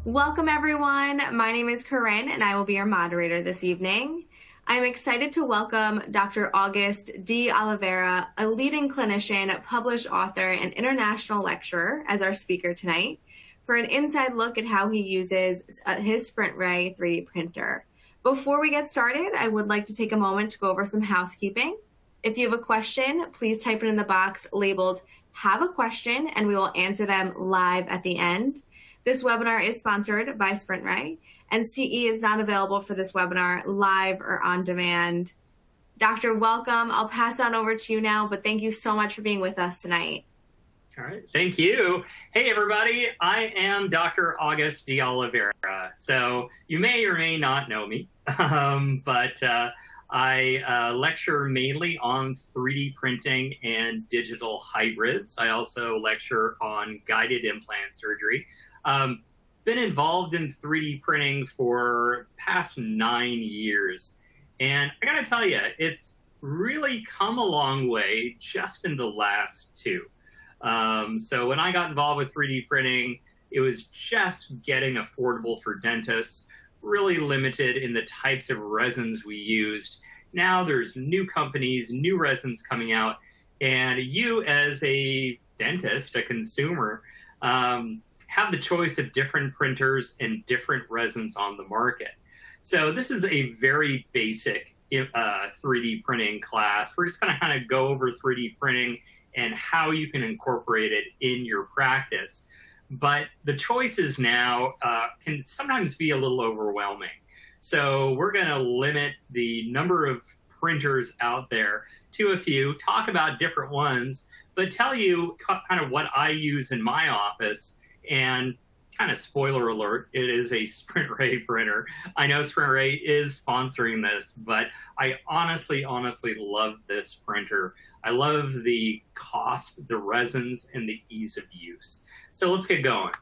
Welcome everyone. My name is Corinne and I will be your moderator this evening. I'm excited to welcome Dr. August D. Oliveira, a leading clinician, published author, and international lecturer as our speaker tonight for an inside look at how he uses his SprintRay 3D printer. Before we get started, I would like to take a moment to go over some housekeeping. If you have a question, please type it in the box labeled "Have a Question" and we will answer them live at the end. This webinar is sponsored by SprintRay, and CE is not available for this webinar live or on demand. Doctor, welcome. I'll pass on over to you now, but thank you so much for being with us tonight. All right, thank you. Hey, everybody. I am Dr. August D. Oliveira. So you may or may not know me, but I lecture mainly on 3D printing and digital hybrids. I also lecture on guided implant surgery. Been involved in 3D printing for past 9 years. And I gotta tell you, it's really come a long way just in the last 2. So when I got involved with 3D printing, it was just getting affordable for dentists, really limited in the types of resins we used. Now there's new companies, new resins coming out, and you as a dentist, a consumer, have the choice of different printers and different resins on the market. So this is a very basic 3D printing class. We're just going to kind of go over 3D printing and how you can incorporate it in your practice. But the choices now can sometimes be a little overwhelming. So we're going to limit the number of printers out there to a few, talk about different ones, but tell you kind of what I use in my office. And kind of spoiler alert, it is a SprintRay printer. I know SprintRay is sponsoring this, but I honestly love this printer. I love the cost, the resins, and the ease of use. So let's get going.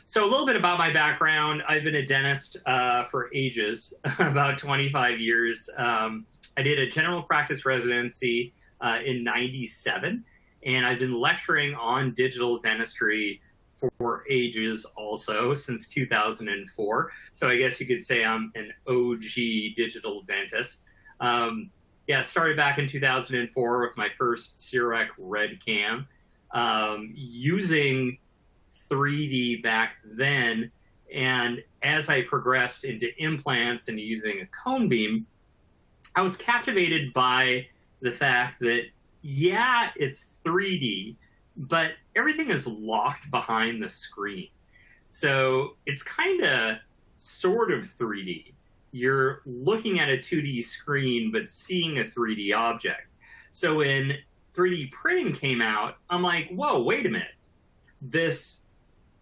So a little bit about my background. I've been a dentist for ages, about 25 years. I did a general practice residency in '97, and I've been lecturing on digital dentistry for ages also, since 2004. So I guess you could say I'm an OG digital dentist. Started back in 2004 with my first CEREC RedCam, using 3D back then. And as I progressed into implants and using a cone beam, I was captivated by the fact that, yeah, it's 3D, but everything is locked behind the screen. So it's kind of sort of 3D. You're looking at a 2D screen, but seeing a 3D object. So when 3D printing came out, I'm like, whoa, wait a minute. This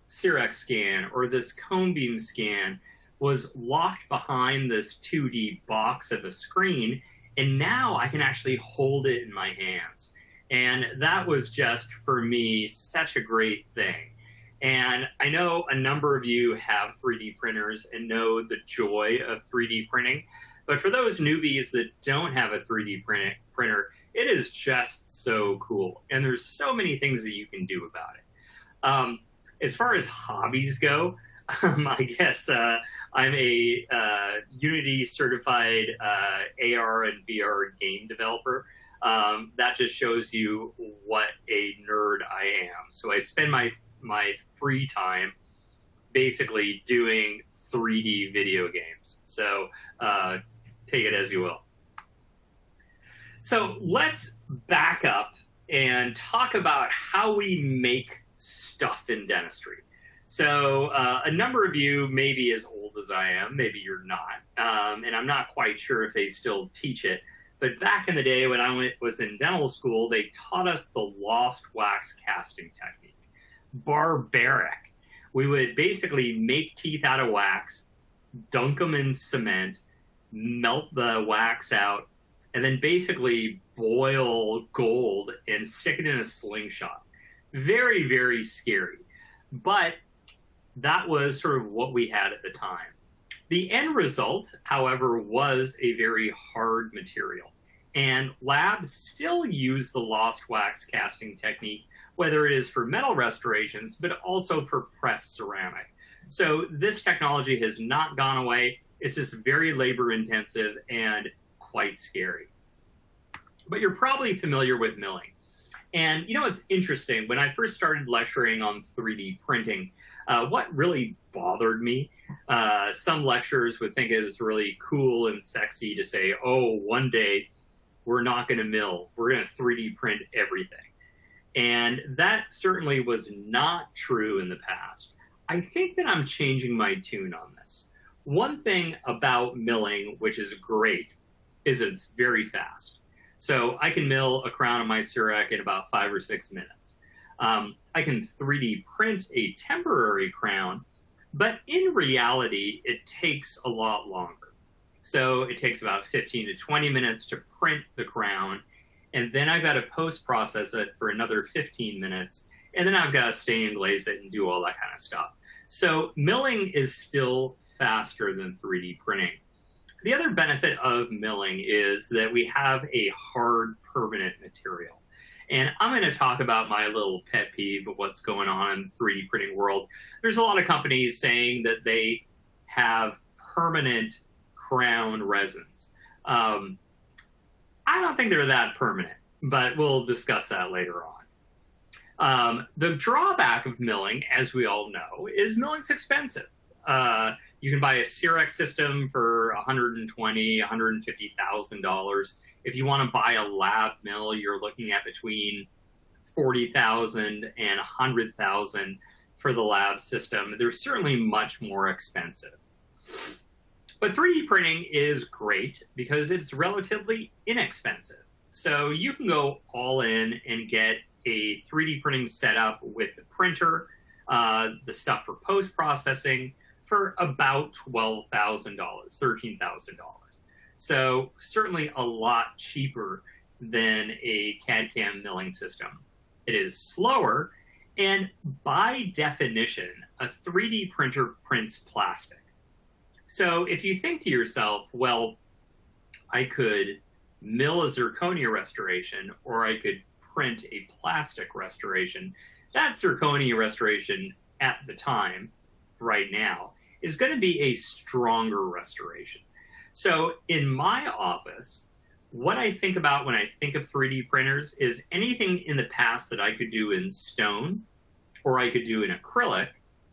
CEREC scan or this cone beam scan was locked behind this 2D box of a screen, and now I can actually hold it in my hands. And that was just, for me, such a great thing. And I know a number of you have 3D printers and know the joy of 3D printing. But for those newbies that don't have a 3D printer, it is just so cool. And there's so many things that you can do about it. As far as hobbies go, I guess I'm a Unity certified AR and VR game developer. That just shows you what a nerd I am. So I spend my free time basically doing 3D video games. So take it as you will. So let's back up and talk about how we make stuff in dentistry. So a number of you may be as old as I am, maybe you're not, and I'm not quite sure if they still teach it. But back in the day when I was in dental school, they taught us the lost wax casting technique. Barbaric. We would basically make teeth out of wax, dunk them in cement, melt the wax out, and then basically boil gold and stick it in a slingshot. Very, very scary. But that was sort of what we had at the time. The end result, however, was a very hard material. And labs still use the lost wax casting technique, whether it is for metal restorations, but also for pressed ceramic. So this technology has not gone away. It's just very labor intensive and quite scary. But you're probably familiar with milling. And you know, it's interesting. When I first started lecturing on 3D printing, what really bothered me, some lecturers would think it was really cool and sexy to say, oh, one day we're not going to mill. We're going to 3D print everything. And that certainly was not true in the past. I think that I'm changing my tune on this. One thing about milling, which is great, is it's very fast. So I can mill a crown of my Surak in about 5 or 6 minutes. I can 3D print a temporary crown, but in reality, it takes a lot longer. So it takes about 15 to 20 minutes to print the crown, and then I've got to post-process it for another 15 minutes, and then I've got to stain and glaze it and do all that kind of stuff. So milling is still faster than 3D printing. The other benefit of milling is that we have a hard, permanent material. And I'm going to talk about my little pet peeve of what's going on in the 3D printing world. There's a lot of companies saying that they have permanent crown resins. I don't think they're that permanent, but we'll discuss that later on. The drawback of milling, as we all know, is milling's expensive. You can buy a Surak system for $120,000, $150,000. If you want to buy a lab mill, you're looking at between $40,000 and $100,000 for the lab system. They're certainly much more expensive. But 3D printing is great because it's relatively inexpensive. So you can go all in and get a 3D printing setup with the printer, the stuff for post-processing, for about $12,000, $13,000. So certainly a lot cheaper than a CAD/CAM milling system. It is slower, and by definition, a 3D printer prints plastic. So if you think to yourself, well, I could mill a zirconia restoration, or I could print a plastic restoration, that zirconia restoration at the time, right now, is going to be a stronger restoration. So in my office, what I think about when I think of 3D printers is anything in the past that I could do in stone, or I could do in acrylic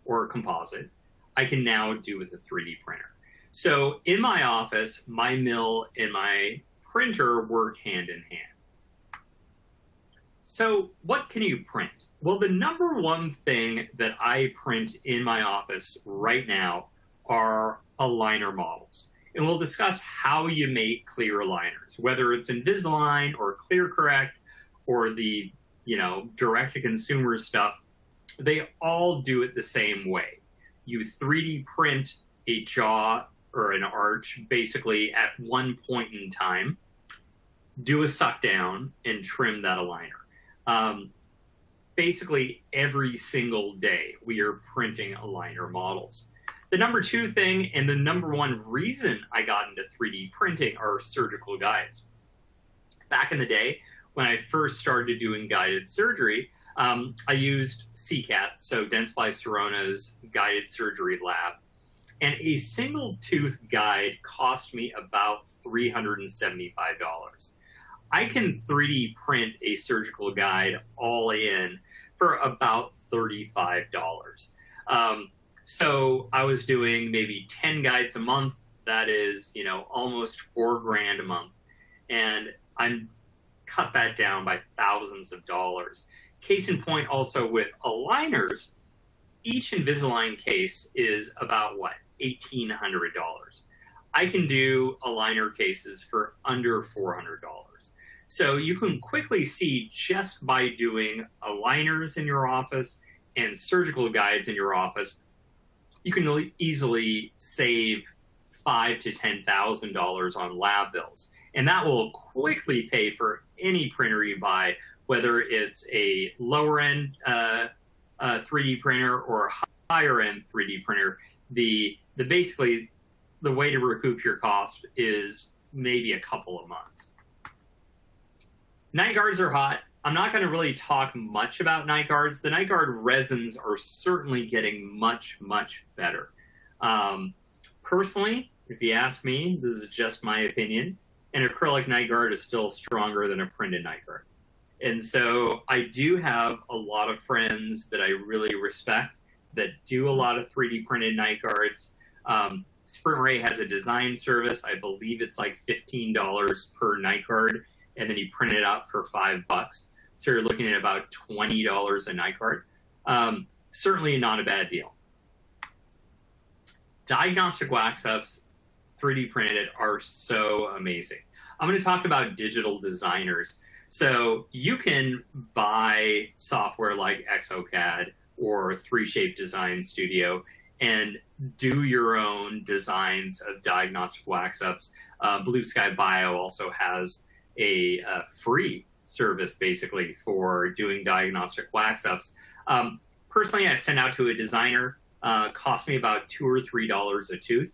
or a composite, I can now do with a 3D printer. So in my office, my mill and my printer work hand in hand. So what can you print? Well, the number one thing that I print in my office right now are aligner models. And we'll discuss how you make clear aligners, whether it's Invisalign or ClearCorrect or the, direct-to-consumer stuff. They all do it the same way. You 3D print a jaw or an arch basically at one point in time, do a suck down, and trim that aligner. Basically, every single day, we are printing aligner models. The number two thing, and the number one reason I got into 3D printing, are surgical guides. Back in the day, when I first started doing guided surgery, I used CCAT, so Dentsply Sirona's guided surgery lab. And a single tooth guide cost me about $375. I can 3D print a surgical guide all in for about $35. So I was doing maybe 10 guides a month. That is, almost $4,000 a month. And I'm cut that down by thousands of dollars. Case in point also with aligners, each Invisalign case is about what? $1,800. I can do aligner cases for under $400. So you can quickly see, just by doing aligners in your office and surgical guides in your office, you can easily save $5,000 to $10,000 on lab bills. And that will quickly pay for any printer you buy, whether it's a lower end 3D printer or a higher end 3D printer. Basically, the way to recoup your cost is maybe a couple of months. Night guards are hot. I'm not going to really talk much about night guards. The night guard resins are certainly getting much, much better. Personally, if you ask me, this is just my opinion, an acrylic night guard is still stronger than a printed night guard. And so I do have a lot of friends that I really respect that do a lot of 3D printed night guards. SprintRay has a design service. I believe it's like $15 per night guard, and then you print it out for $5. So you're looking at about $20 a night guard. Certainly not a bad deal. Diagnostic wax-ups, 3D printed, are so amazing. I'm going to talk about digital designers. So you can buy software like exocad or 3Shape Design Studio and do your own designs of diagnostic wax-ups. Blue Sky Bio also has a free service basically for doing diagnostic wax-ups. Personally, I send out to a designer. Cost me about $2 or $3 a tooth.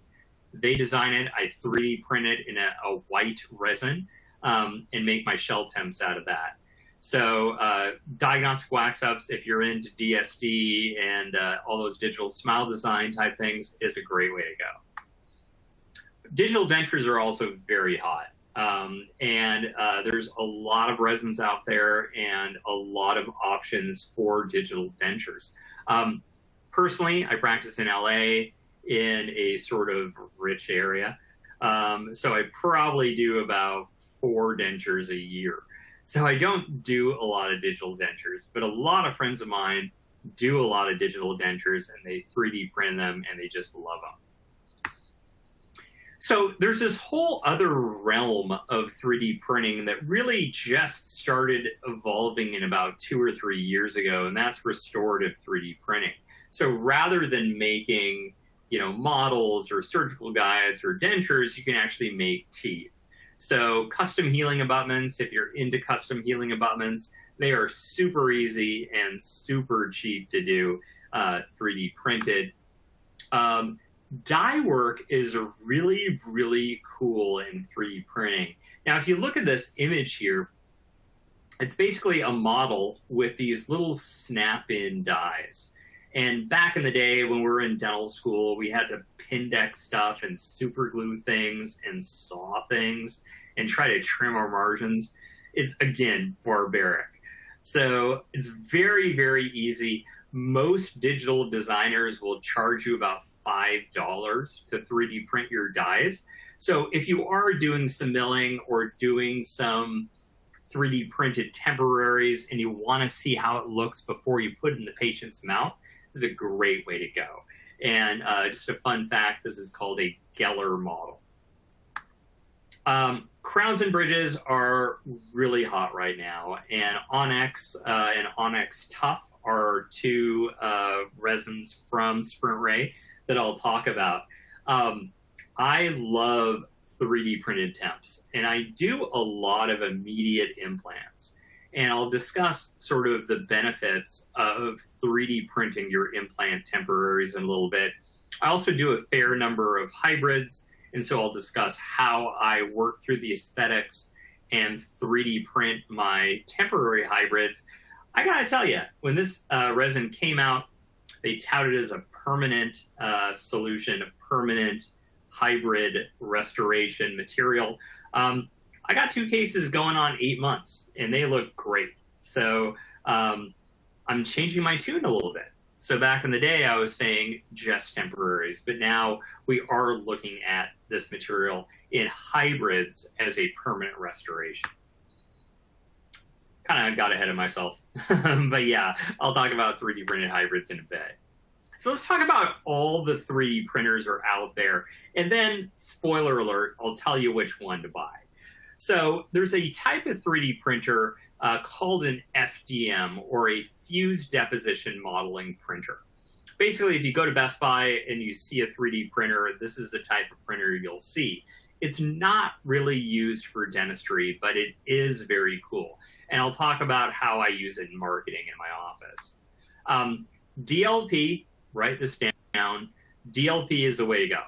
They design it, I 3D print it in a white resin, and make my shell temps out of that. So diagnostic wax-ups, if you're into DSD and all those digital smile design type things, is a great way to go. Digital dentures are also very hot. There's a lot of resins out there and a lot of options for digital dentures. Personally, I practice in LA in a sort of rich area. So I probably do about 4 dentures a year. So I don't do a lot of digital dentures, but a lot of friends of mine do a lot of digital dentures, and they 3D print them and they just love them. So there's this whole other realm of 3D printing that really just started evolving in about 2 or 3 years ago, and that's restorative 3D printing. So rather than making, models or surgical guides or dentures, you can actually make teeth. So custom healing abutments, if you're into custom healing abutments, they are super easy and super cheap to do 3D printed. Dye work is really, really cool in 3D printing. Now, if you look at this image here, it's basically a model with these little snap-in dies. And back in the day when we were in dental school, we had to Pindex stuff and super glue things and saw things and try to trim our margins. It's, again, barbaric. So it's very, very easy. Most digital designers will charge you about $5 to 3D print your dies. So if you are doing some milling or doing some 3D printed temporaries and you want to see how it looks before you put it in the patient's mouth, this is a great way to go. And just a fun fact, this is called a Geller model. Crowns and bridges are really hot right now, and Onyx and Onyx Tough are 2 resins from SprintRay that I'll talk about. I love 3D printed temps, and I do a lot of immediate implants. And I'll discuss sort of the benefits of 3D printing your implant temporaries in a little bit. I also do a fair number of hybrids, and so I'll discuss how I work through the aesthetics and 3D print my temporary hybrids. I gotta tell you, when this resin came out, they touted it as a permanent solution, a permanent hybrid restoration material. I got 2 cases going on 8 months, and they look great. So I'm changing my tune a little bit. So back in the day, I was saying just temporaries, but now we are looking at this material in hybrids as a permanent restoration. Kind of got ahead of myself, but yeah, I'll talk about 3D printed hybrids in a bit. So let's talk about all the 3D printers are out there, and then, spoiler alert, I'll tell you which one to buy. So there's a type of 3D printer called an FDM, or a fused deposition modeling printer. Basically, if you go to Best Buy and you see a 3D printer, this is the type of printer you'll see. It's not really used for dentistry, but it is very cool. And I'll talk about how I use it in marketing in my office. DLP, write this down, DLP is the way to go.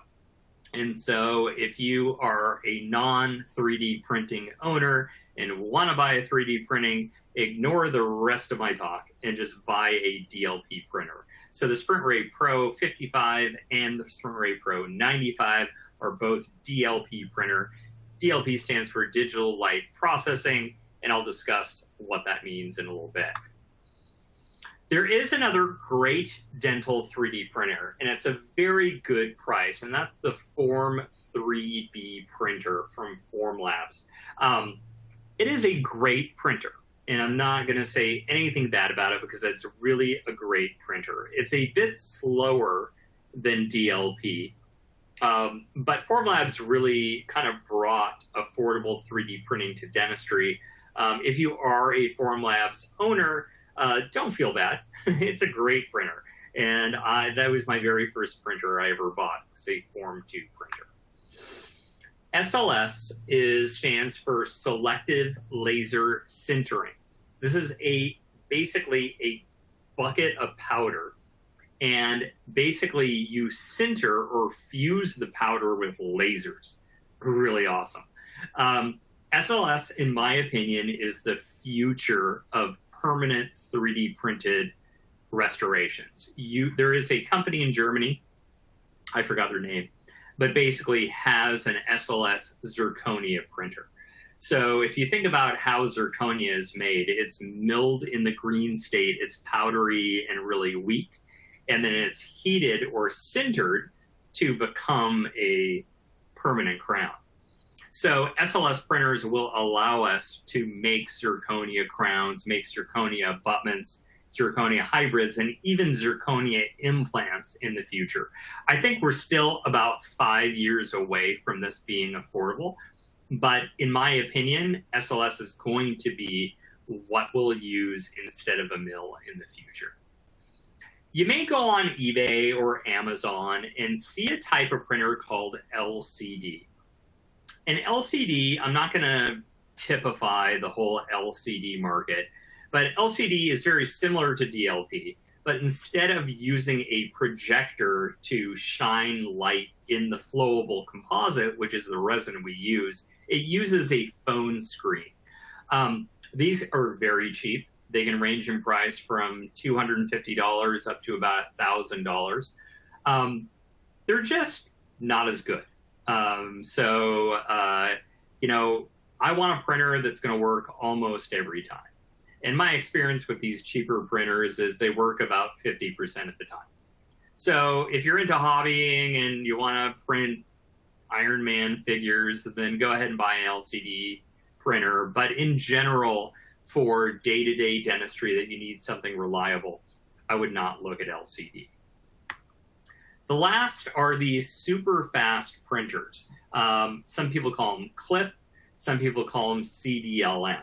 And so if you are a non-3D printing owner and want to buy a 3D printing, ignore the rest of my talk and just buy a DLP printer. So the SprintRay Pro 55 and the SprintRay Pro 95 are both DLP printer. DLP stands for Digital Light Processing, and I'll discuss what that means in a little bit. There is another great dental 3D printer, and it's a very good price, and that's the Form 3B printer from Formlabs. It is a great printer, and I'm not going to say anything bad about it because it's really a great printer. It's a bit slower than DLP, but Formlabs really kind of brought affordable 3D printing to dentistry. If you are a Formlabs owner, don't feel bad. It's a great printer. And that was my very first printer I ever bought. It was a Form 2 printer. SLS stands for Selective Laser Sintering. This is basically a bucket of powder. And basically you sinter or fuse the powder with lasers. Really awesome. SLS, in my opinion, is the future of permanent 3D printed restorations. There is a company in Germany, I forgot their name, but basically has an SLS zirconia printer. So if you think about how zirconia is made, it's milled in the green state, it's powdery and really weak, and then it's heated or sintered to become a permanent crown. So SLS printers will allow us to make zirconia crowns, make zirconia abutments, zirconia hybrids, and even zirconia implants in the future. I think we're still about 5 years away from this being affordable, but in my opinion, SLS is going to be what we'll use instead of a mill in the future. You may go on eBay or Amazon and see a type of printer called LCD. And LCD, I'm not going to typify the whole LCD market, but LCD is very similar to DLP, but instead of using a projector to shine light in the flowable composite, which is the resin we use, it uses a phone screen. These are very cheap. They can range in price from $250 up to about $1,000. They're just not as good. You know, I want a printer that's going to work almost every time. And my experience with these cheaper printers is they work about 50% of the time. So if you're into hobbying and you want to print Iron Man figures, then go ahead and buy an LCD printer. But in general, for day-to-day dentistry that you need something reliable, I would not look at LCD. The last are these super fast printers. Some people call them CLIP, some people call them CDLM.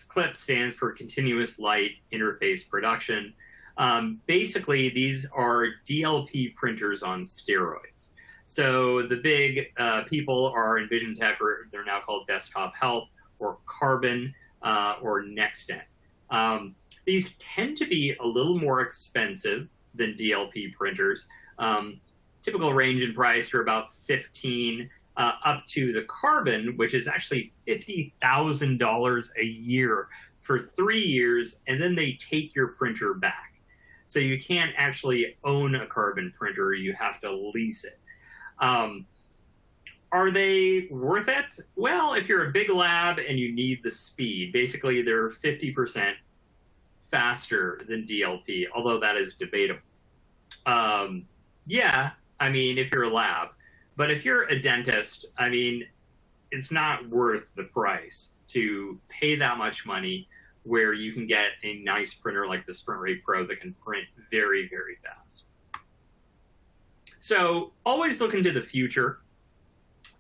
CLIP stands for Continuous Light Interface Production. Basically, these are DLP printers on steroids. So the big people are EnvisionTech, or they're now called Desktop Health, or Carbon, or NextDent. These tend to be a little more expensive than DLP printers. Typical range in price are about $15 up to the Carbon, which is actually $50,000 a year for 3 years, and then they take your printer back. So you can't actually own a Carbon printer, you have to lease it. Are they worth it? Well, if you're a big lab and you need the speed, basically they're 50% faster than DLP, although that is debatable. Yeah, I mean, if you're a lab, but if you're a dentist, I mean, it's not worth the price to pay that much money where you can get a nice printer like the SprintRay Pro that can print very, very fast. So always look into the future.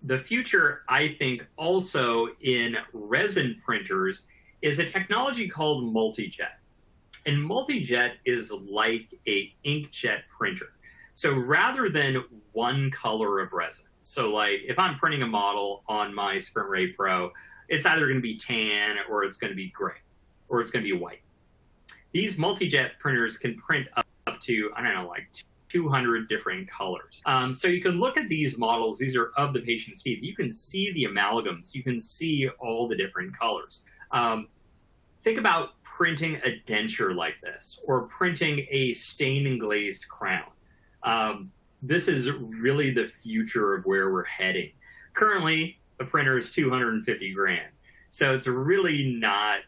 The future, I think, also in resin printers is a technology called multi-jet. And multi-jet is like an inkjet printer. So rather than one color of resin, so like if I'm printing a model on my SprintRay Pro, it's either going to be tan or it's going to be gray or it's going to be white. These multi-jet printers can print up to, I don't know, like 200 different colors. So you can look at these models. These are of the patient's teeth. You can see the amalgams. You can see all the different colors. Think about printing a denture like this, or printing a stained and glazed crown. This is really the future of where we're heading. Currently, a printer is 250 grand. So it's really not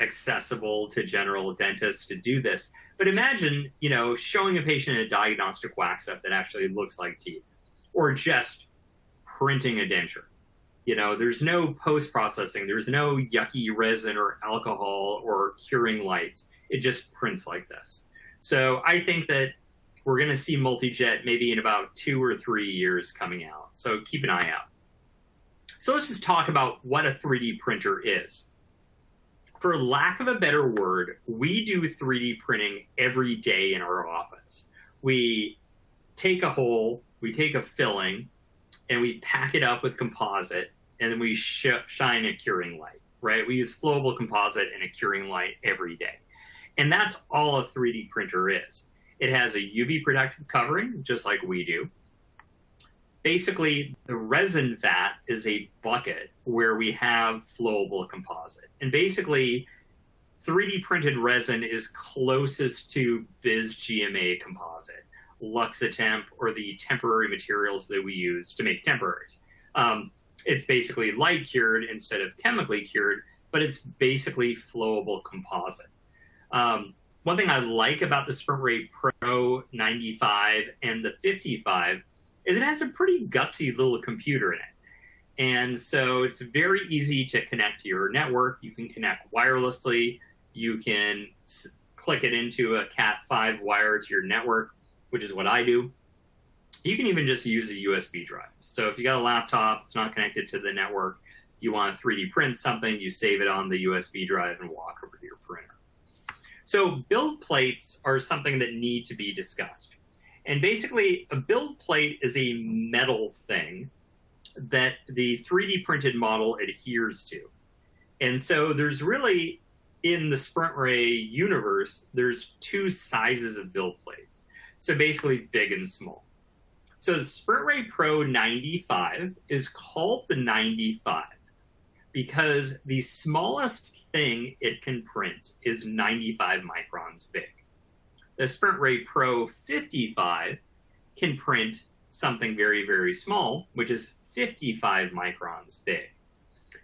accessible to general dentists to do this. But imagine, showing a patient a diagnostic wax-up that actually looks like teeth, or just printing a denture. There's no post-processing. There's no yucky resin or alcohol or curing lights. It just prints like this. So I think that we're going to see multi-jet maybe in about 2 or 3 years coming out. So keep an eye out. So let's just talk about what a 3D printer is. For lack of a better word, we do 3D printing every day in our office. We take a hole, we take a filling, and we pack it up with composite, and then we shine a curing light, right? We use flowable composite and a curing light every day. And that's all a 3D printer is. It has a UV protective covering, just like we do. Basically, the resin vat is a bucket where we have flowable composite. And basically, 3D printed resin is closest to BizGMA composite, Luxatemp, or the temporary materials that we use to make temporaries. It's basically light cured instead of chemically cured, but it's basically flowable composite. One thing I like about the SprintRay Pro 95 and the 55 is it has a pretty gutsy little computer in it. And so it's very easy to connect to your network. You can connect wirelessly. You can click it into a Cat5 wire to your network, which is what I do. You can even just use a USB drive. So if you got a laptop, it's not connected to the network, you want to 3D print something, you save it on the USB drive and walk over to your printer. So build plates are something that need to be discussed. And basically, a build plate is a metal thing that the 3D printed model adheres to. And so there's really, in the SprintRay universe, there's 2 sizes of build plates. So basically big and small. So the SprintRay Pro 95 is called the 95 because the smallest thing it can print is 95 microns big. The SprintRay Pro 55 can print something very, very small, which is 55 microns big.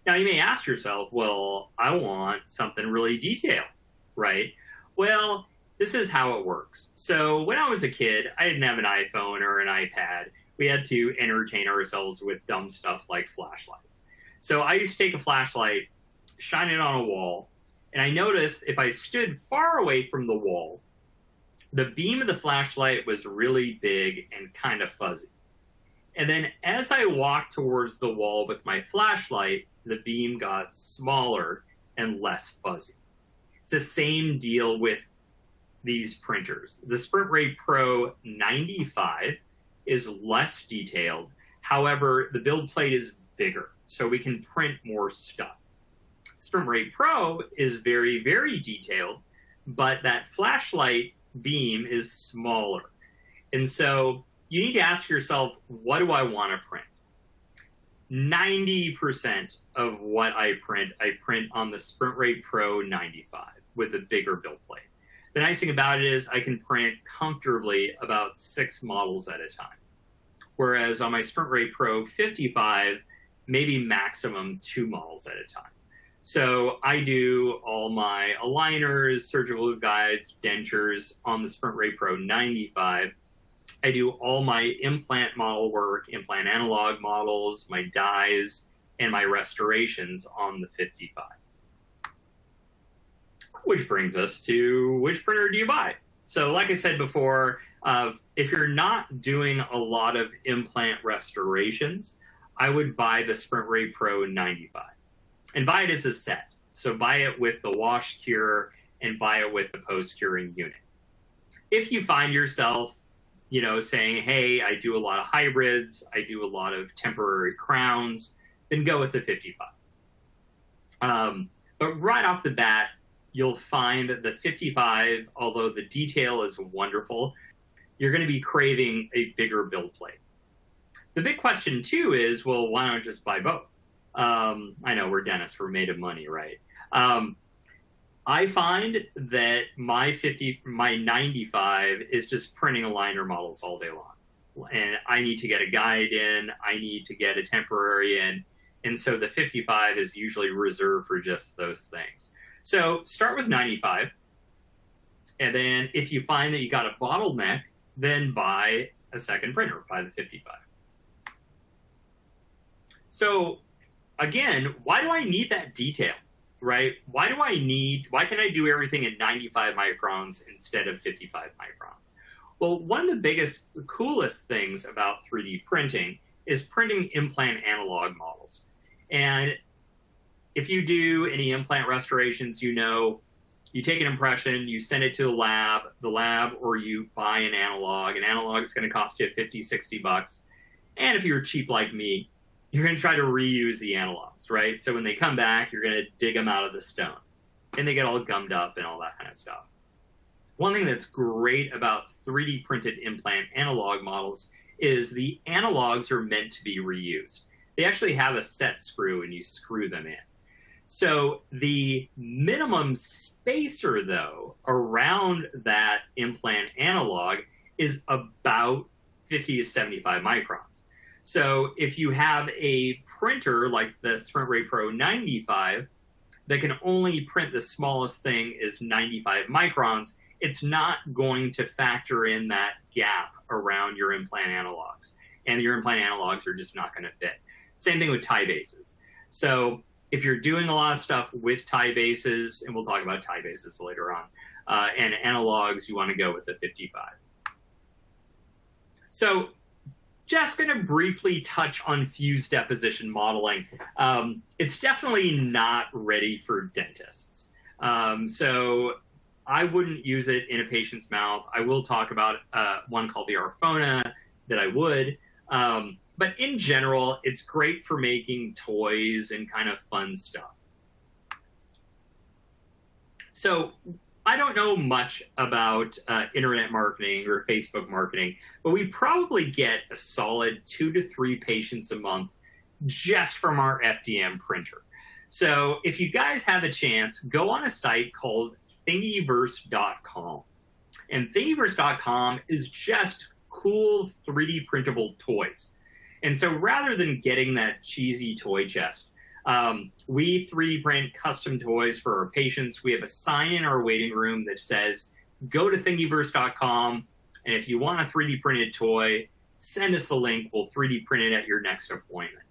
Now, you may ask yourself, well, I want something really detailed, right? Well, this is how it works. So when I was a kid, I didn't have an iPhone or an iPad. We had to entertain ourselves with dumb stuff like flashlights. So I used to take a flashlight, shine it on a wall, and I noticed if I stood far away from the wall, the beam of the flashlight was really big and kind of fuzzy. And then as I walked towards the wall with my flashlight, the beam got smaller and less fuzzy. It's the same deal with these printers. The SprintRay Pro 95 is less detailed. However, the build plate is bigger, so we can print more stuff. SprintRay Pro is very, very detailed, but that flashlight beam is smaller. And so you need to ask yourself, what do I want to print? 90% of what I print on the SprintRay Pro 95 with a bigger build plate. The nice thing about it is I can print comfortably about 6 models at a time. Whereas on my SprintRay Pro 55, maybe maximum 2 models at a time. So I do all my aligners, surgical guides, dentures on the SprintRay Pro 95. I do all my implant model work, implant analog models, my dies, and my restorations on the 55. Which brings us to, which printer do you buy? So like I said before, if you're not doing a lot of implant restorations, I would buy the SprintRay Pro 95. And buy it as a set. So buy it with the wash cure and buy it with the post-curing unit. If you find yourself, saying, hey, I do a lot of hybrids, I do a lot of temporary crowns, then go with the 55. But right off the bat, you'll find that the 55, although the detail is wonderful, you're going to be craving a bigger build plate. The big question too is, well, why not just buy both? I know we're dentists, we're made of money, right? I find that my 95 is just printing aligner models all day long. And I need to get a guide in, I need to get a temporary in. And so the 55 is usually reserved for just those things. So start with 95. And then if you find that you got a bottleneck, then buy a second printer, buy the 55. So again, why do I need that detail, right? Why can I do everything at 95 microns instead of 55 microns? Well, one of the biggest, coolest things about 3D printing is printing implant analog models. And if you do any implant restorations, you know, you take an impression, you send it to the lab, or you buy an analog. An analog is going to cost you 50, 60 bucks. And if you're cheap like me, you're going to try to reuse the analogs, right? So when they come back, you're going to dig them out of the stone. And they get all gummed up and all that kind of stuff. One thing that's great about 3D printed implant analog models is the analogs are meant to be reused. They actually have a set screw and you screw them in. So the minimum spacer, though, around that implant analog is about 50 to 75 microns. So if you have a printer like the SprintRay Pro 95 that can only print the smallest thing is 95 microns, it's not going to factor in that gap around your implant analogs. And your implant analogs are just not going to fit. Same thing with tie bases. So if you're doing a lot of stuff with tie bases, and we'll talk about tie bases later on, and analogs, you want to go with the 55. So just going to briefly touch on fused deposition modeling. It's definitely not ready for dentists. So I wouldn't use it in a patient's mouth. I will talk about one called the Arfona that I would. But in general, it's great for making toys and kind of fun stuff. So I don't know much about internet marketing or Facebook marketing, but we probably get a solid 2 to 3 patients a month just from our FDM printer. So if you guys have a chance, go on a site called thingiverse.com. And thingiverse.com is just cool 3D printable toys. And so rather than getting that cheesy toy chest, we 3D print custom toys for our patients. We have a sign in our waiting room that says, go to thingiverse.com, and if you want a 3D printed toy, send us the link. We'll 3D print it at your next appointment.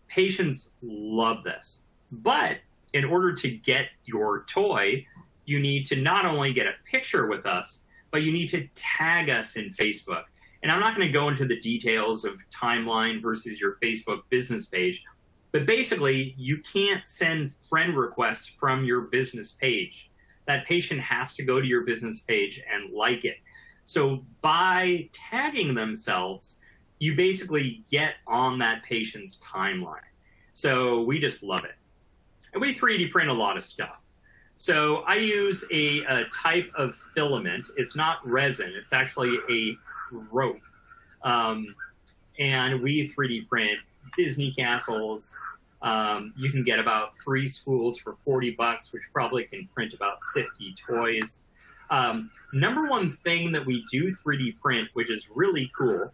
Patients love this. But in order to get your toy, you need to not only get a picture with us, but you need to tag us in Facebook. And I'm not going to go into the details of timeline versus your Facebook business page, but basically you can't send friend requests from your business page. That patient has to go to your business page and like it. So by tagging themselves, you basically get on that patient's timeline. So we just love it. And we 3D print a lot of stuff. So I use a type of filament. It's not resin. It's actually a rope. And we 3D print Disney castles. You can get about 3 spools for 40 bucks, which probably can print about 50 toys. Number one thing that we do 3D print, which is really cool,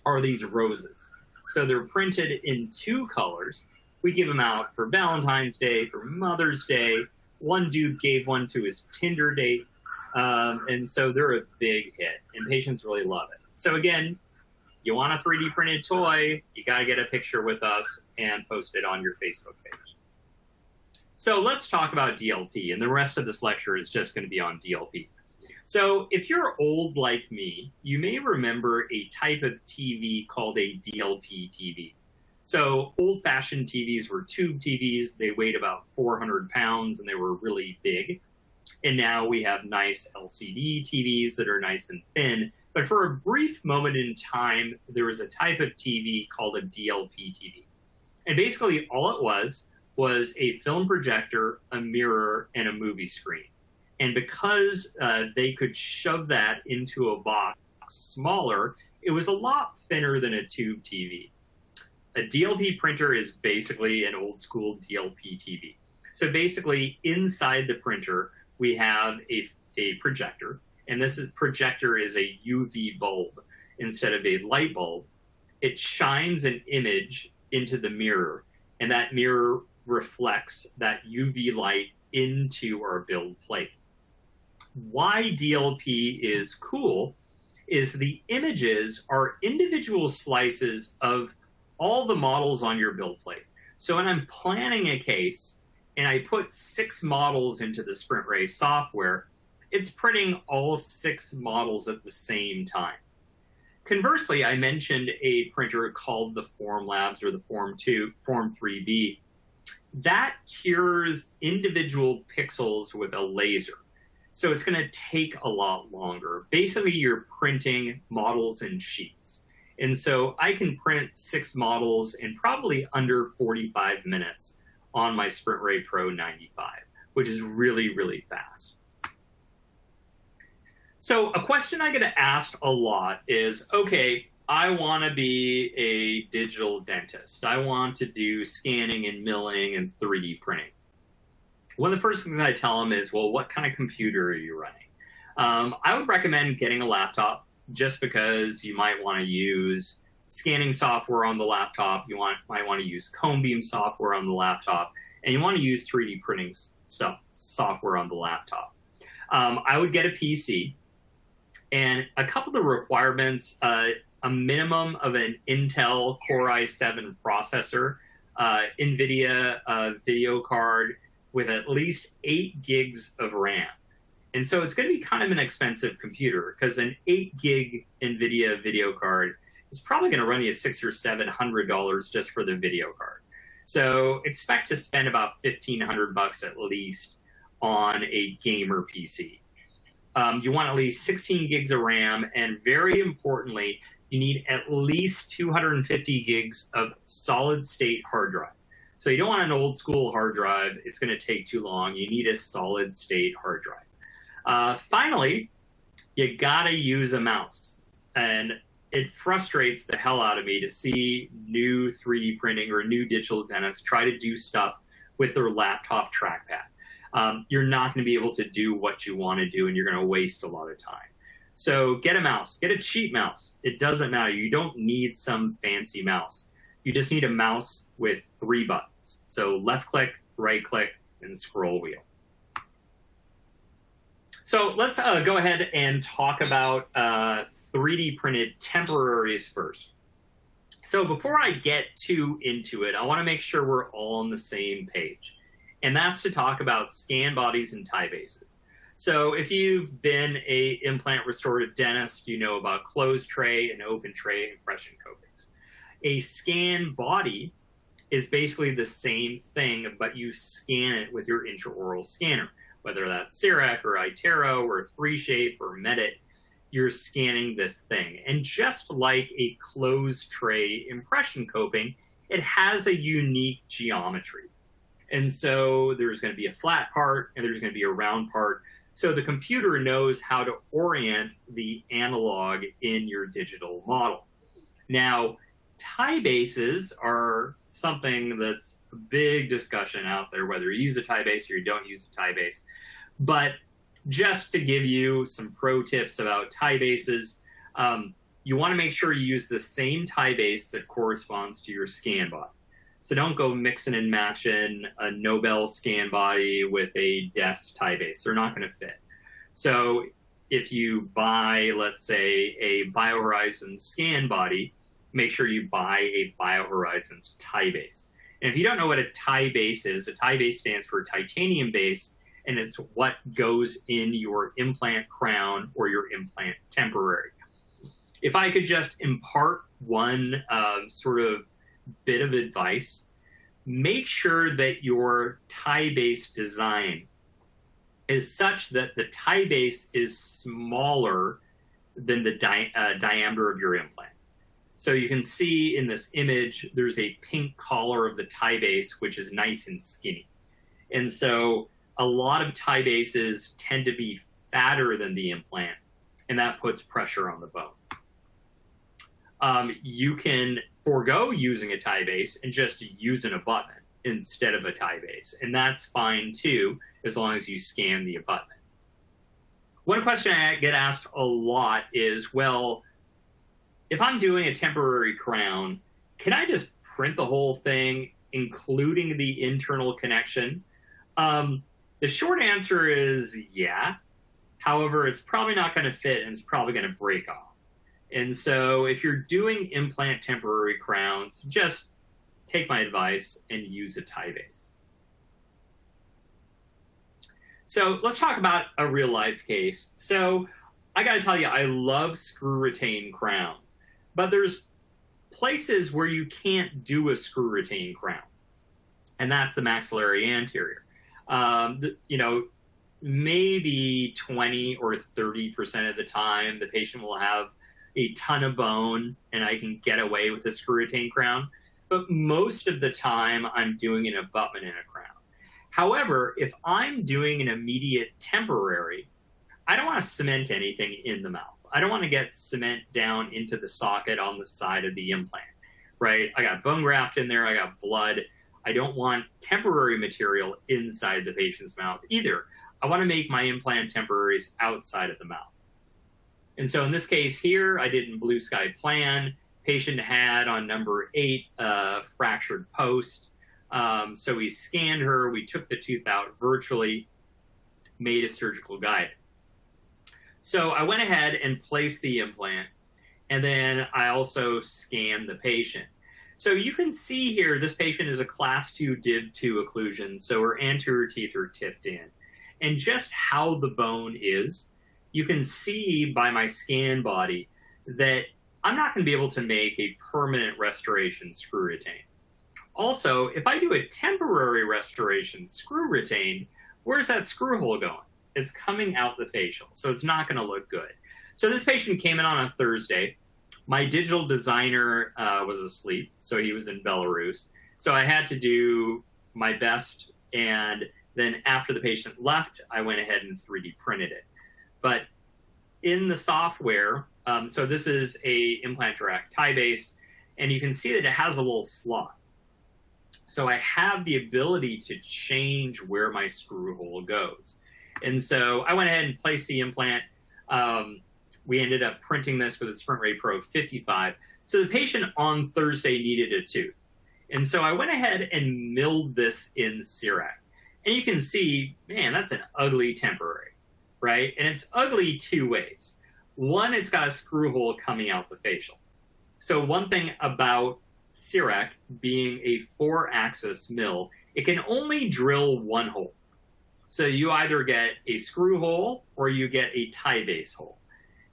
are these roses. So they're printed in 2 colors. We give them out for Valentine's Day, for Mother's Day. One dude gave one to his Tinder date. And so they're a big hit, and patients really love it. So again, you want a 3D printed toy, you got to get a picture with us and post it on your Facebook page. So let's talk about DLP, and the rest of this lecture is just going to be on DLP. So if you're old like me, you may remember a type of TV called a DLP TV. So old-fashioned TVs were tube TVs. They weighed about 400 pounds, and they were really big. And now we have nice LCD TVs that are nice and thin. But for a brief moment in time, there was a type of TV called a DLP TV. And basically all it was a film projector, a mirror, and a movie screen. And because they could shove that into a box lot smaller. It was a lot thinner than a tube TV. A DLP printer is basically an old school DLP TV. So basically inside the printer, we have a projector, and projector is a UV bulb instead of a light bulb. It shines an image into the mirror, and that mirror reflects that UV light into our build plate. Why DLP is cool is the images are individual slices of all the models on your build plate. So when I'm planning a case and I put 6 models into the SprintRay software, it's printing all 6 models at the same time. Conversely, I mentioned a printer called the Formlabs or the Form 3B. That cures individual pixels with a laser. So it's going to take a lot longer. Basically, you're printing models in sheets. And so I can print 6 models in probably under 45 minutes on my SprintRay Pro 95, which is really, really fast. So a question I get asked a lot is, okay, I want to be a digital dentist. I want to do scanning and milling and 3D printing. One of the first things I tell them is, well, what kind of computer are you running? I would recommend getting a laptop just because you might want to use scanning software on the laptop. You might want to use cone beam software on the laptop, and you want to use 3D printing software on the laptop. I would get a PC. And a couple of the requirements, a minimum of an Intel Core i7 processor, NVIDIA video card with at least 8 gigs of RAM. And so it's going to be kind of an expensive computer because an 8 gig NVIDIA video card is probably going to run you $600 or $700 just for the video card. So expect to spend about $1,500 at least on a gamer PC. You want at least 16 gigs of RAM, and very importantly, you need at least 250 gigs of solid-state hard drive. So you don't want an old-school hard drive. It's going to take too long. You need a solid-state hard drive. Finally, you got to use a mouse. And it frustrates the hell out of me to see new 3D printing or new digital dentists try to do stuff with their laptop trackpad. You're not going to be able to do what you want to do, and you're going to waste a lot of time. So get a mouse. Get a cheap mouse. It doesn't matter. You don't need some fancy mouse. You just need a mouse with 3 buttons. So left click, right click, and scroll wheel. So let's go ahead and talk about 3D printed temporaries first. So before I get too into it, I want to make sure we're all on the same page. And that's to talk about scan bodies and tie bases. So if you've been an implant restorative dentist, you know about closed tray and open tray impression copings. A scan body is basically the same thing, but you scan it with your intraoral scanner, whether that's CEREC or iTero or 3Shape or Medit, you're scanning this thing. And just like a closed tray impression coping, it has a unique geometry. And so there's going to be a flat part and there's going to be a round part. So the computer knows how to orient the analog in your digital model. Now, tie bases are something that's a big discussion out there, whether you use a tie base or you don't use a tie base. But just to give you some pro tips about tie bases, you want to make sure you use the same tie base that corresponds to your scan body. So don't go mixing and matching a Nobel scan body with a desk tie base. They're not going to fit. So if you buy, let's say, a BioHorizons scan body, make sure you buy a BioHorizons tie base. And if you don't know what a tie base is, a tie base stands for titanium base, and it's what goes in your implant crown or your implant temporary. If I could just impart one sort of bit of advice, make sure that your tie base design is such that the tie base is smaller than the diameter of your implant. So you can see in this image, there's a pink collar of the tie base, which is nice and skinny. And so a lot of tie bases tend to be fatter than the implant, and that puts pressure on the bone. You can forego using a tie base and just use an abutment instead of a tie base. And that's fine too, as long as you scan the abutment. One question I get asked a lot is, well, if I'm doing a temporary crown, can I just print the whole thing, including the internal connection? The short answer is yeah. However, it's probably not going to fit and it's probably going to break off. And so if you're doing implant temporary crowns, just take my advice and use a tie base. So let's talk about a real life case. So I got to tell you, I love screw retain crowns, but there's places where you can't do a screw retain crown, and that's the maxillary anterior. You know, maybe 20 or 30% of the time, the patient will have a ton of bone and I can get away with a screw retain crown. But most of the time, I'm doing an abutment in a crown. However, if I'm doing an immediate temporary, I don't want to cement anything in the mouth. I don't want to get cement down into the socket on the side of the implant, right? I got bone graft in there, I got blood. I don't want temporary material inside the patient's mouth either. I want to make my implant temporaries outside of the mouth. And so in this case here, I did in Blue Sky Plan. Patient had on number 8 fractured post. So we scanned her, we took the tooth out virtually, made a surgical guide. So I went ahead and placed the implant, and then I also scanned the patient. So you can see here, this patient is a class 2 DIB 2 occlusion, so her anterior teeth are tipped in. And just how the bone is, you can see by my scan body that I'm not going to be able to make a permanent restoration screw retain. Also, if I do a temporary restoration screw retain, where's that screw hole going? It's coming out the facial, so it's not going to look good. So this patient came in on a Thursday. My digital designer was asleep, so he was in Belarus. So I had to do my best, and then after the patient left, I went ahead and 3D printed it. But in the software, so this is a Implant Direct tie base, and you can see that it has a little slot. So I have the ability to change where my screw hole goes. And so I went ahead and placed the implant. We ended up printing this with a SprintRay Pro 55. So the patient on Thursday needed a tooth. And so I went ahead and milled this in CEREC. And you can see, man, that's an ugly temporary, right? And it's ugly 2 ways. One, it's got a screw hole coming out the facial. So one thing about CEREC being a 4-axis mill, it can only drill 1 hole. So you either get a screw hole or you get a tie base hole.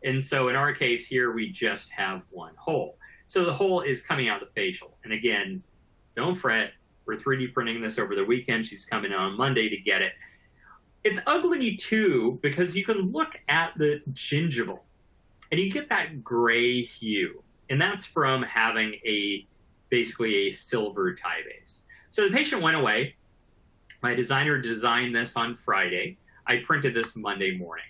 And so in our case here, we just have 1 hole. So the hole is coming out the facial. And again, don't fret. We're 3D printing this over the weekend. She's coming on Monday to get it. It's ugly too because you can look at the gingival and you get that gray hue. And that's from having basically a silver tie base. So the patient went away. My designer designed this on Friday. I printed this Monday morning.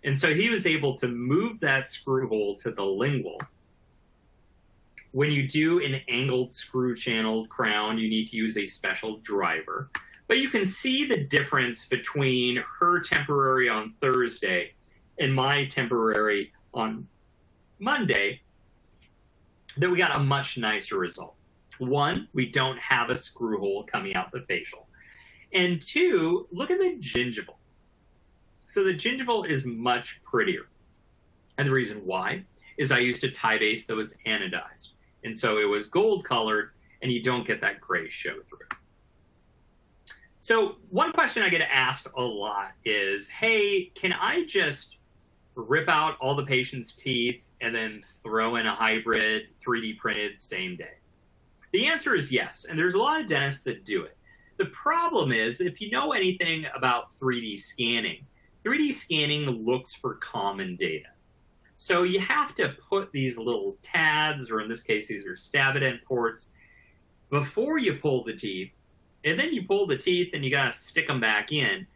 And so he was able to move that screw hole to the lingual. When you do an angled screw channeled crown, you need to use a special driver. But you can see the difference between her temporary on Thursday and my temporary on Monday, that we got a much nicer result. 1, we don't have a screw hole coming out the facial. And 2, look at the gingival. So the gingival is much prettier. And the reason why is I used a tie base that was anodized. And so it was gold colored, and you don't get that gray show through. So one question I get asked a lot is, hey, can I just rip out all the patient's teeth and then throw in a hybrid 3D printed same day? The answer is yes, and there's a lot of dentists that do it. The problem is, if you know anything about 3D scanning looks for common data. So you have to put these little TADs, or in this case, these are Stabident ports, before you pull the teeth, and then you pull the teeth and you gotta stick them back in.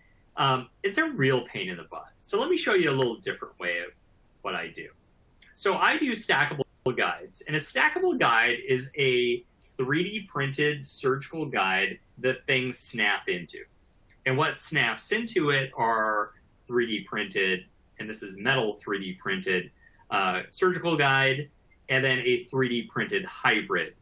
It's a real pain in the butt. So let me show you a little different way of what I do. So I do stackable guides. And a stackable guide is a 3D printed surgical guide that things snap into. And what snaps into it are 3D printed, and this is metal 3D printed surgical guide, and then a 3D printed hybrid.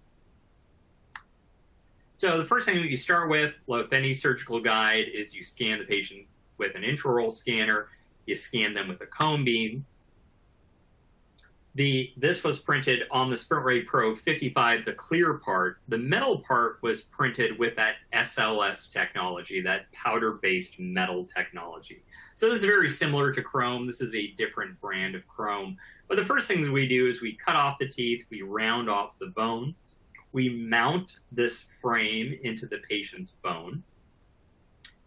So the first thing that you start with any surgical guide is you scan the patient with an intraoral scanner. You scan them with a cone beam. This was printed on the SprintRay Pro 55, the clear part. The metal part was printed with that SLS technology, that powder-based metal technology. So this is very similar to chrome. This is a different brand of chrome. But the first things we do is we cut off the teeth, we round off the bone, we mount this frame into the patient's bone.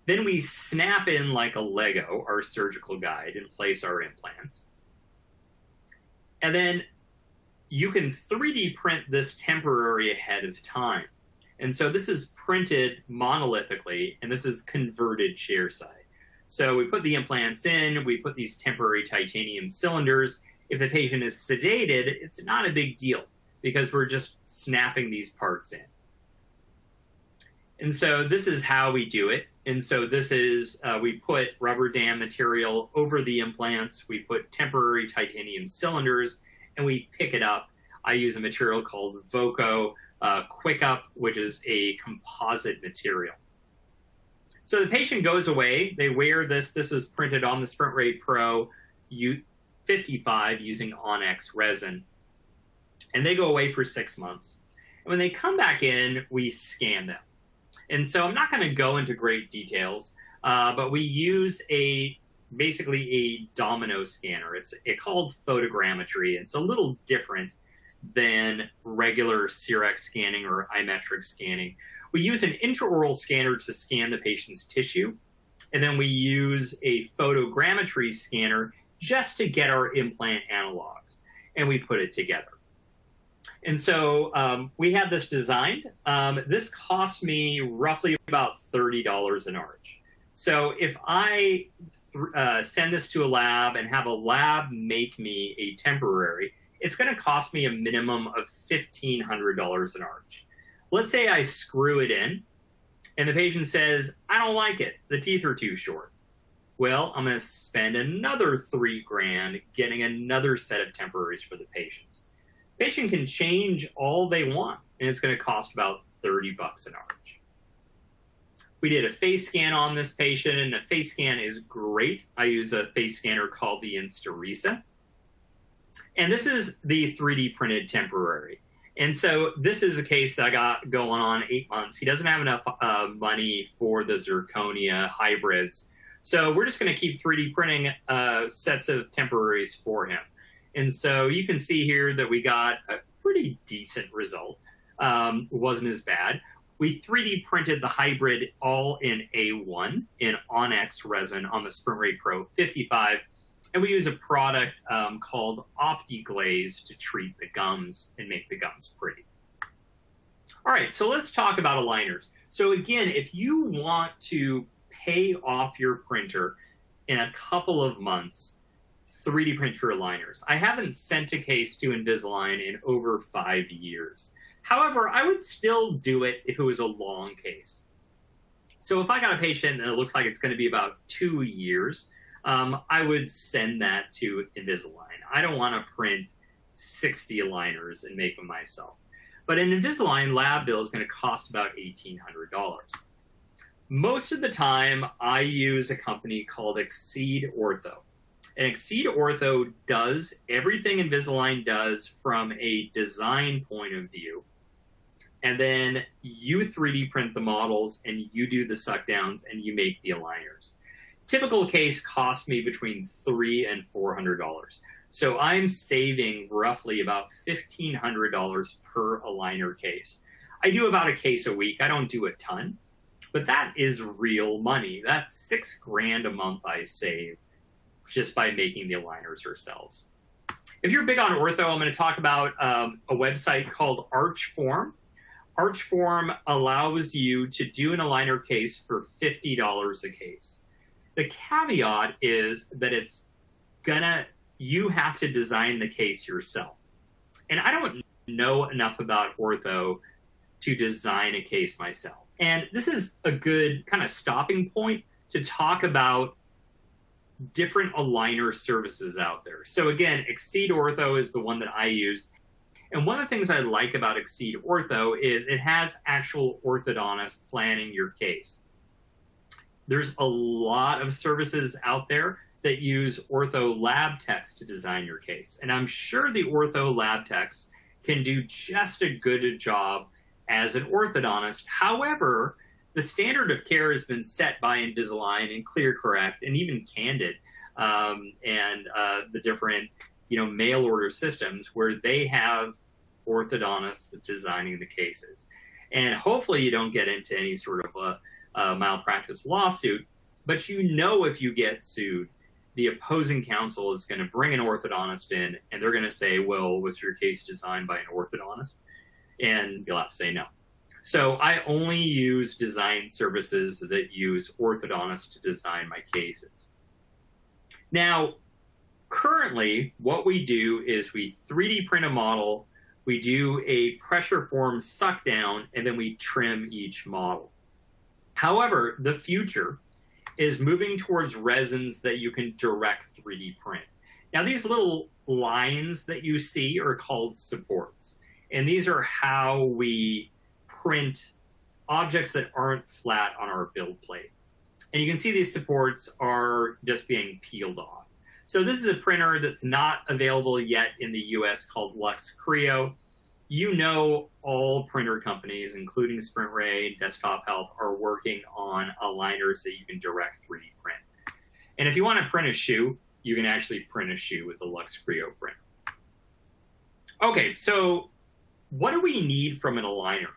Then we snap in like a Lego our surgical guide and place our implants. And then you can 3D print this temporary ahead of time. And so this is printed monolithically, and this is converted chairside. So we put the implants in, we put these temporary titanium cylinders. If the patient is sedated, it's not a big deal because we're just snapping these parts in. And so this is how we do it. And so this is, we put rubber dam material over the implants, we put temporary titanium cylinders, and we pick it up. I use a material called Voco Quick Up, which is a composite material. So the patient goes away, they wear this. This was printed on the SprintRay Pro 55 using Onyx resin. And they go away for 6 months. And when they come back in, we scan them. And so I'm not going to go into great details, but we use basically a domino scanner. It's called photogrammetry. It's a little different than regular CRX scanning or iMetric scanning. We use an intraoral scanner to scan the patient's tissue, and then we use a photogrammetry scanner just to get our implant analogs, and we put it together. And so we had this designed. This cost me roughly about $30 an arch. So if I send this to a lab and have a lab make me a temporary, it's going to cost me a minimum of $1,500 an arch. Let's say I screw it in and the patient says, I don't like it. The teeth are too short. Well, I'm going to spend another $3 grand getting another set of temporaries for the patients. Patient can change all they want, and it's going to cost about 30 bucks an arch. We did a face scan on this patient, and a face scan is great. I use a face scanner called the Instarisa. And this is the 3D printed temporary. And so this is a case that I got going on 8 months. He doesn't have enough money for the zirconia hybrids. So we're just going to keep 3D printing sets of temporaries for him. And so you can see here that we got a pretty decent result. It wasn't as bad. We 3D printed the hybrid all in A1 in Onyx resin on the SprintRay Pro 55. And we use a product called OptiGlaze to treat the gums and make the gums pretty. All right, so let's talk about aligners. So again, if you want to pay off your printer in a couple of months, 3D print your aligners. I haven't sent a case to Invisalign in over 5 years. However, I would still do it if it was a long case. So if I got a patient and it looks like it's going to be about 2 years, I would send that to Invisalign. I don't want to print 60 aligners and make them myself. But an Invisalign lab bill is going to cost about $1,800. Most of the time, I use a company called Exceed Ortho. And Exceed Ortho does everything Invisalign does from a design point of view. And then you 3D print the models and you do the suck downs and you make the aligners. Typical case costs me between $300 and $400. So I'm saving roughly about $1,500 per aligner case. I do about a case a week. I don't do a ton, but that is real money. That's $6 grand a month I save just by making the aligners ourselves. If you're big on ortho, I'm going to talk about a website called Archform. Archform allows you to do an aligner case for $50 a case. The caveat is that you have to design the case yourself. And I don't know enough about ortho to design a case myself. And this is a good kind of stopping point to talk about different aligner services out there. So again, Exceed Ortho is the one that I use. And one of the things I like about Exceed Ortho is it has actual orthodontists planning your case. There's a lot of services out there that use ortho lab techs to design your case. And I'm sure the ortho lab techs can do just a good job as an orthodontist. However, the standard of care has been set by Invisalign and ClearCorrect and even Candid and the different mail order systems where they have orthodontists designing the cases. And hopefully you don't get into any sort of a malpractice lawsuit, but if you get sued, the opposing counsel is going to bring an orthodontist in and they're going to say, well, was your case designed by an orthodontist? And you'll have to say no. So I only use design services that use orthodontists to design my cases. Now, currently, what we do is we 3D print a model, we do a pressure form suck down, and then we trim each model. However, the future is moving towards resins that you can direct 3D print. Now, these little lines that you see are called supports. And these are how we print objects that aren't flat on our build plate. And you can see these supports are just being peeled off. So this is a printer that's not available yet in the US called Lux Creo. All printer companies, including SprintRay, Desktop Health, are working on aligners that you can direct 3D print. And if you want to print a shoe, you can actually print a shoe with the Lux Creo printer. Okay, so what do we need from an aligner?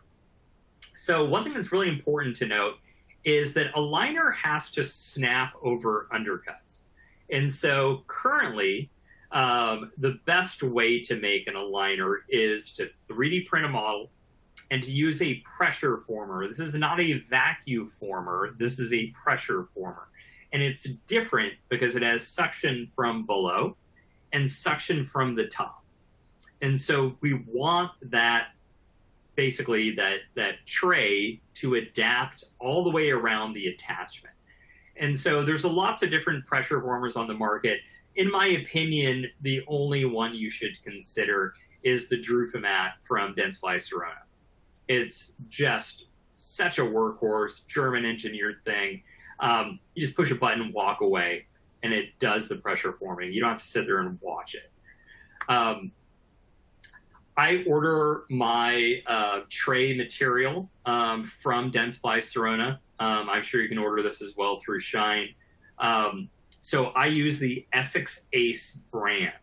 So one thing that's really important to note is that aligner has to snap over undercuts. And so currently, the best way to make an aligner is to 3D print a model and to use a pressure former. This is not a vacuum former. This is a pressure former. And it's different because it has suction from below and suction from the top. And so we want that, basically that tray to adapt all the way around the attachment. And so there's lots of different pressure formers on the market. In my opinion, the only one you should consider is the Drufomat from Dentsply Sirona. It's just such a workhorse, German engineered thing. You just push a button and walk away, and it does the pressure forming. You don't have to sit there and watch it. I order my tray material from Dentsply Sirona. I'm sure you can order this as well through Schein. So I use the Essex Ace brand.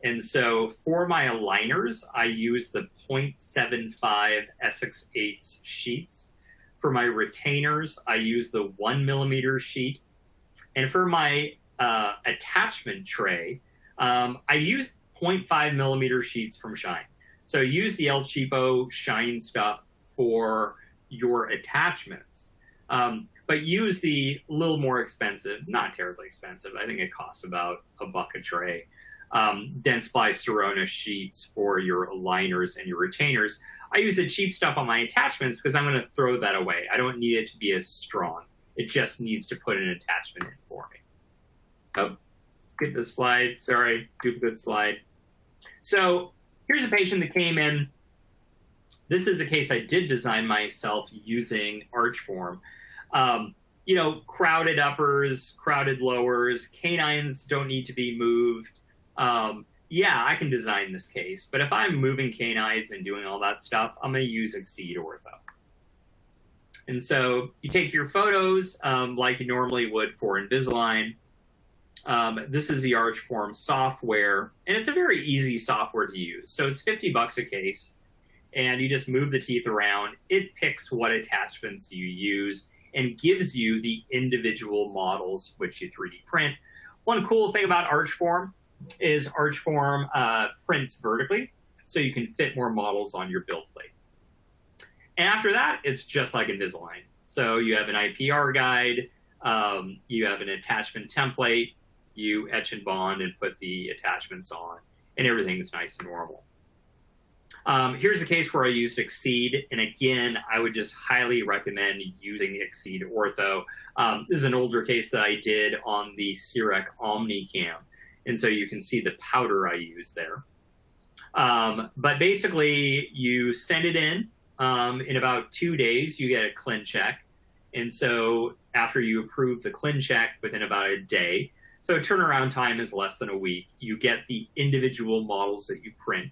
And so for my aligners, I use the 0.75 Essex Ace sheets. For my retainers, I use the 1 millimeter sheet. And for my attachment tray, I use 0.5 millimeter sheets from Schein. So use the El Cheapo Schein stuff for your attachments. But use the little more expensive, not terribly expensive, I think it costs about $1 a tray, Dentsply Sirona sheets for your aligners and your retainers. I use the cheap stuff on my attachments because I'm going to throw that away. I don't need it to be as strong. It just needs to put an attachment in for me. Oh, skip the slide. Sorry, duplicate slide. So here's a patient that came in. This is a case I did design myself using Archform. Crowded uppers, crowded lowers, canines don't need to be moved. Yeah, I can design this case, but if I'm moving canines and doing all that stuff, I'm going to use Exceed Ortho. And so you take your photos like you normally would for Invisalign. This is the Archform software, and it's a very easy software to use. So it's $50 a case, and you just move the teeth around. It picks what attachments you use and gives you the individual models which you 3D print. One cool thing about Archform is Archform prints vertically, so you can fit more models on your build plate. And after that, it's just like Invisalign. So you have an IPR guide, you have an attachment template, you etch and bond and put the attachments on, and everything's nice and normal. Here's a case where I used Exceed, and again, I would just highly recommend using Exceed Ortho. This is an older case that I did on the CIREC OmniCam, and so you can see the powder I used there. But basically, you send it in about 2 days, you get a clin check, and so after you approve the clin check within about a day, so turnaround time is less than a week, you get the individual models that you print.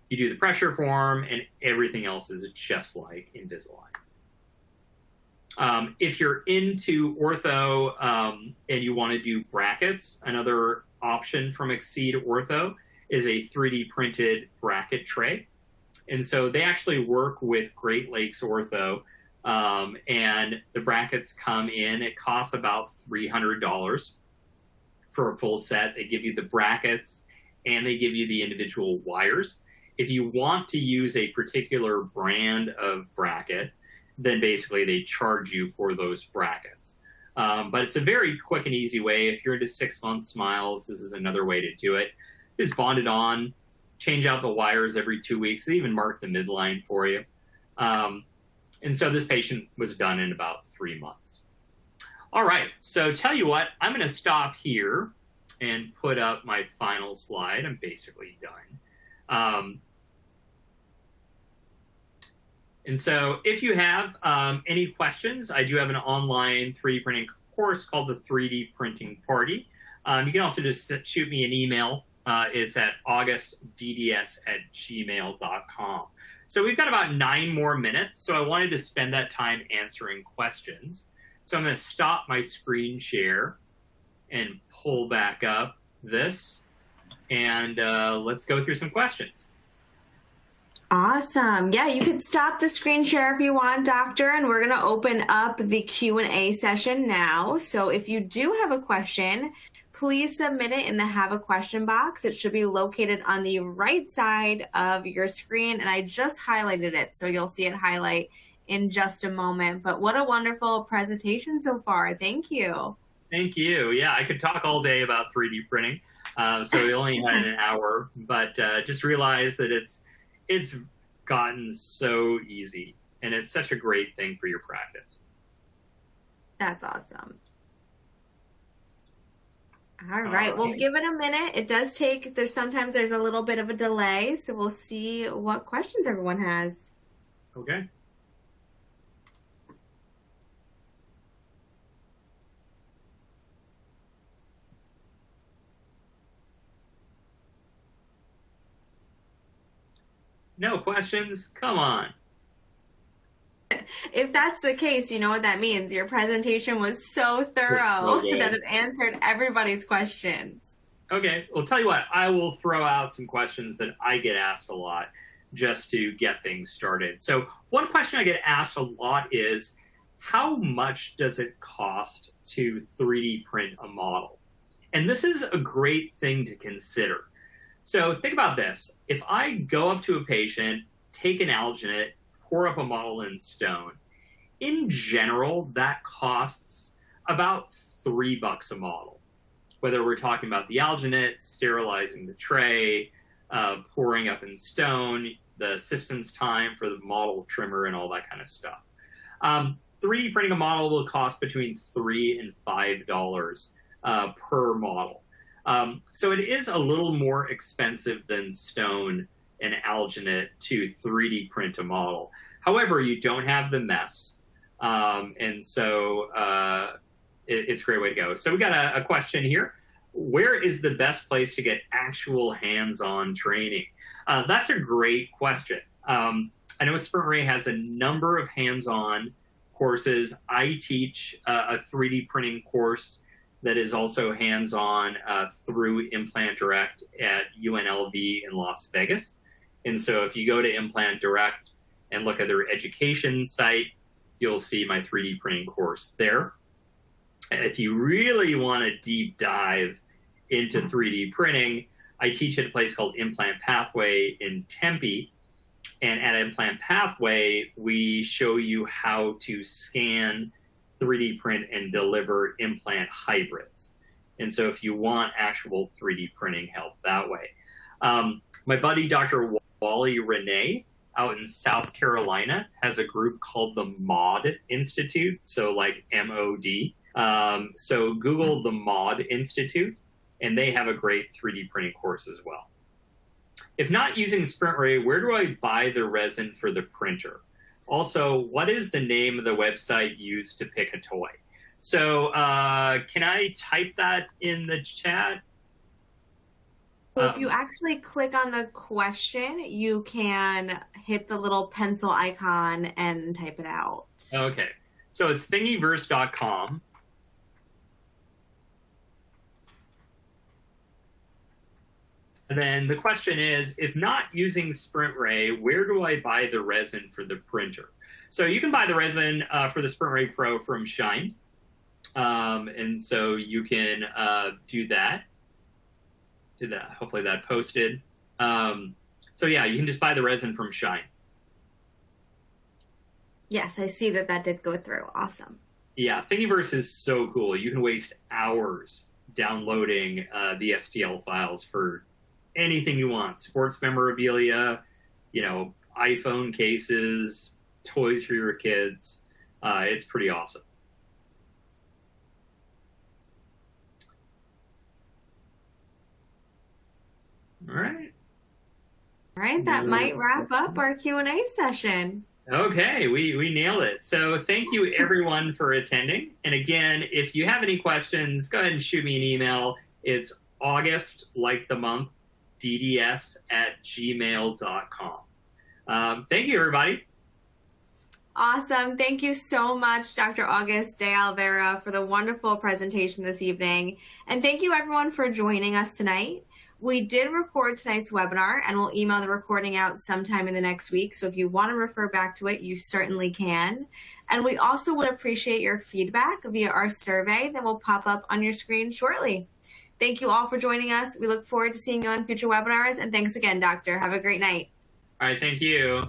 You do the pressure form, and everything else is just like Invisalign. If you're into ortho and you want to do brackets, another option from Exceed Ortho is a 3D printed bracket tray. And so they actually work with Great Lakes Ortho, and the brackets come in. It costs about $300 for a full set. They give you the brackets, and they give you the individual wires. If you want to use a particular brand of bracket, then basically they charge you for those brackets. But it's a very quick and easy way. If you're into 6-month smiles, this is another way to do it. Just bond it on, change out the wires every 2 weeks. They even mark the midline for you. And so this patient was done in about 3 months. All right, so tell you what, I'm going to stop here and put up my final slide. I'm basically done. And so if you have any questions, I do have an online 3D printing course called the 3D Printing Party. You can also just shoot me an email. It's at augustdds@gmail.com. So we've got about 9 more minutes, so I wanted to spend that time answering questions. So I'm going to stop my screen share and pull back up this, and let's go through some questions. Awesome. Yeah, you can stop the screen share if you want, Doctor, and we're going to open up the Q&A session now. So if you do have a question, please submit it in the Have a Question box. It should be located on the right side of your screen, and I just highlighted it, so you'll see it highlight in just a moment. But what a wonderful presentation so far. Thank you. Thank you. Yeah, I could talk all day about 3D printing, so we only had an hour, but just realize that it's gotten so easy, and it's such a great thing for your practice. That's awesome. All right, we'll give it a minute. It does take, sometimes there's a little bit of a delay, so we'll see what questions everyone has. Okay. No questions? Come on. If that's the case, you know what that means. Your presentation was so thorough that it answered everybody's questions. Okay, well, tell you what, I will throw out some questions that I get asked a lot just to get things started. So one question I get asked a lot is, how much does it cost to 3D print a model? And this is a great thing to consider. So think about this. If I go up to a patient, take an alginate, pour up a model in stone, in general, that costs about $3 a model. Whether we're talking about the alginate, sterilizing the tray, pouring up in stone, the assistance time for the model trimmer, and all that kind of stuff. 3D printing a model will cost between $3 and $5 per model. So it is a little more expensive than stone and alginate to 3D print a model. However, you don't have the mess. And so it's a great way to go. So we got a question here. Where is the best place to get actual hands-on training? That's a great question. I know SprintRay has a number of hands-on courses. I teach a 3D printing course that is also hands-on through Implant Direct at UNLV in Las Vegas. And so if you go to Implant Direct and look at their education site, you'll see my 3D printing course there. If you really want to deep dive into 3D printing, I teach at a place called Implant Pathway in Tempe. And at Implant Pathway, we show you how to scan, 3D print, and deliver implant hybrids. And so if you want actual 3D printing help that way. My buddy, Dr. Wally Renee out in South Carolina has a group called the MOD Institute, so like MOD. So Google the MOD Institute, and they have a great 3D printing course as well. If not using SprintRay, where do I buy the resin for the printer? Also, what is the name of the website used to pick a toy? So can I type that in the chat? So if you actually click on the question, you can hit the little pencil icon and type it out. Okay. So it's thingiverse.com. And then the question is, if not using SprintRay, where do I buy the resin for the printer? So you can buy the resin for the SprintRay Pro from Schein. And so you can do that. Hopefully that posted. So yeah, you can just buy the resin from Schein. Yes, I see that that did go through. Awesome. Yeah, Thingiverse is so cool. You can waste hours downloading the STL files for anything you want. Sports memorabilia, you know, iPhone cases, toys for your kids. It's pretty awesome. All right. All right, that might wrap up our Q&A session. Okay, we nailed it. So thank you everyone for attending. And again, if you have any questions, go ahead and shoot me an email. It's August, like the month, dds@gmail.com. Thank you, everybody. Awesome. Thank you so much, Dr. August de Oliveira, for the wonderful presentation this evening. And thank you, everyone, for joining us tonight. We did record tonight's webinar, and we'll email the recording out sometime in the next week. So if you want to refer back to it, you certainly can. And we also would appreciate your feedback via our survey that will pop up on your screen shortly. Thank you all for joining us. We look forward to seeing you on future webinars. And thanks again, Doctor. Have a great night. All right, thank you.